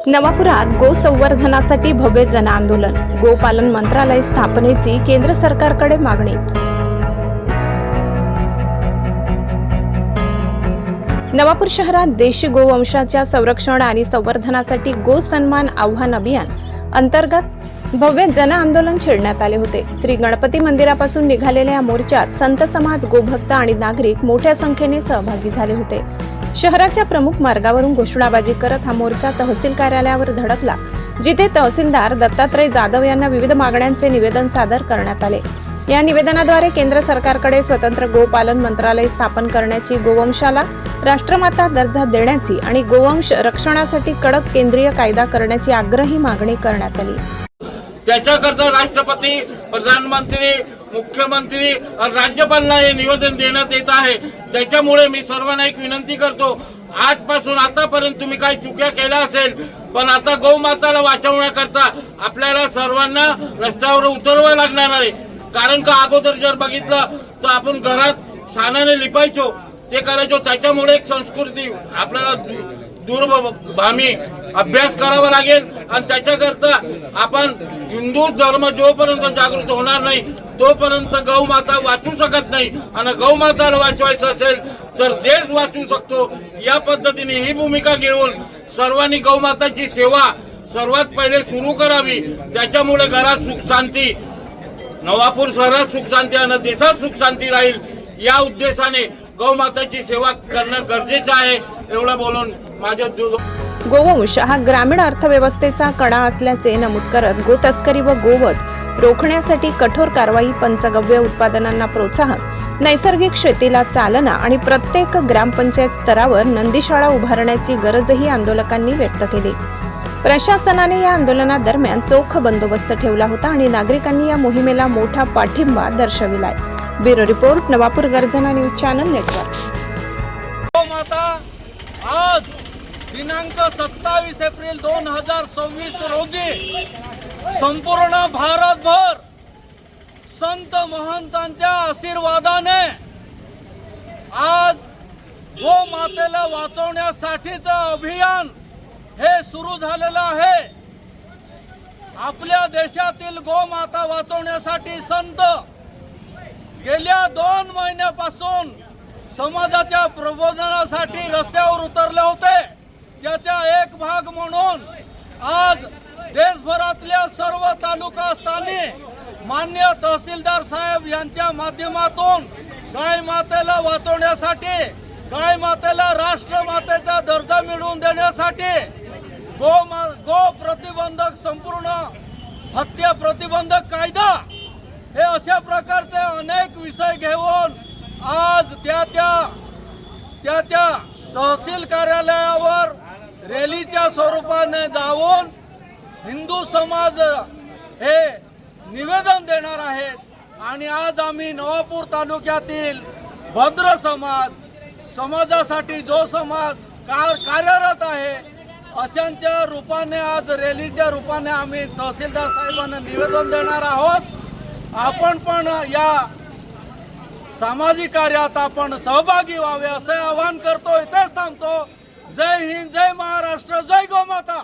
नवापुरात गो संवर्धनासाठी भव्य जनआंदोलन, गोपालन मंत्रालय स्थापनेची केंद्र सरकारकडे मागणी। नवापूर शहरात देशी गोवंशाच्या संरक्षण आणि संवर्धनासाठी गो सन्मान आव्हान अभियान अंतर्गत भव्य जनआंदोलन छेडण्यात आले होते। श्री गणपती मंदिरापासून निघालेल्या या मोर्चात संत समाज, गोभक्त आणि नागरिक मोठ्या संख्येने सहभागी झाले होते। शहराच्या प्रमुख मार्गावरून घोषणाबाजी करत हा मोर्चा तहसील कार्यालयावर धडकला, जिथे तहसीलदार दत्तात्रय जाधव यांना विविध मागण्यांचे निवेदन सादर करण्यात आले। या निवेदनाद्वारे केंद्र सरकारकडे स्वतंत्र गोपालन मंत्रालय स्थापन करण्याची, गोवंशाला राष्ट्रमाता दर्जा देण्याची आणि गोवंश रक्षणासाठी कडक केंद्रीय कायदा करण्याची आग्रही मागणी करण्यात आली। त्याच्याकरता राष्ट्रपती, प्रधानमंत्री, मुख्यमंत्री आणि राज्यपालांना हे निवेदन देण्यात येत आहे। त्याच्यामुळे मी सर्वांना एक विनंती करतो, आजपासून आतापर्यंत तुम्ही काही चुक्या केल्या असेल, पण आता गौमाताला वाचवण्याकरता आपल्याला सर्वांना रस्त्यावर उतरवावं लागणार आहे। कारण का अगोदर जर बघितलं तर आपण घरात सानाने लिपायचो, ते करायचो, त्याच्यामुळे एक संस्कृती आपल्याला दूरगामी अभ्यास करावा लागेल। आणि त्याच्याकरता आपण हिंदू धर्म जोपर्यंत जागृत होणार नाही तोपर्यंत गौमाता वाचू शकत नाही, आणि गौमाताला वाचवायचं असेल तर देश वाचू शकतो। या पद्धतीने ही भूमिका घेऊन सर्वांनी गौमाताची सेवा सर्वात पहिले सुरू करावी। त्याच्यामुळे घरात सुख शांती, नवापूर शहरात सुख शांती आणि देशात सुख शांती राहील, या उद्देशाने गौमाताची सेवा करणं गरजेचं आहे। एवढं बोलून माझ्या गोवंश हा ग्रामीण अर्थव्यवस्थेचा कणा असल्याचे नमूद करत गोतस्करी व गोवध रोखण्यासाठी कठोर कारवाई, पंचगव्य उत्पादनांना प्रोत्साहन, नैसर्गिक शेतीला चालना आणि प्रत्येक ग्रामपंचायत स्तरावर नंदीशाळा उभारण्याची गरजही आंदोलकांनी व्यक्त केली। प्रशासनाने या आंदोलनादरम्यान चोख बंदोबस्त ठेवला होता आणि नागरिकांनी या मोहिमेला मोठा पाठिंबा दर्शविलाय। ब्युरो रिपोर्ट, नवापूर गर्जना न्यूज चॅनल नेटवर्क। आज दिनांक 27 एप्रिल 2026 रोजी संपूर्ण भारतभर संत महंतांच्या आशीर्वादाने आज गोमातेला वाचवण्यासाठीचं अभियान हे सुरू झालेलं आहे। आपल्या देशातील गोमाता वाचवण्यासाठी संत गेल्या 2 महिन्यापासून समाजाच्या प्रबोधनासाठी रस्त्यावर उतरले होते। त्याचा एक भाग म्हणून आज देशभरातल्या सर्व तालुकास्थानी मान्य तहसीलदार साहेब यांच्या माध्यमातून गाय मातेला वाचवण्यासाठी, गाय मातेला राष्ट्रमातेचा दर्जा मिळवून देण्यासाठी गो प्रतिबंधक, संपूर्ण हत्या प्रतिबंधक कायदा, हे अशा प्रकारचे अनेक विषय घेऊन आज त्या तहसील कार्यालयावर रॅलीच्या स्वरूपाने जाऊन हिंदू समाज हे निवेदन देणार आहेत। आणि आज आम्ही नवापूर तालुक्यातील भद्र समाजासाठी जो समाज कार्यरत आहे अशांच्या रूपाने आज रॅलीच्या रूपाने आम्ही तहसीलदार साहेबांना निवेदन देणार आहोत। आपण पण या सामाजिक कार्यात आपण सहभागी व्हावे असे आवाहन करतो। इथेच थांबतो। जय हिंद, जय महाराष्ट्र, जय गोमाता।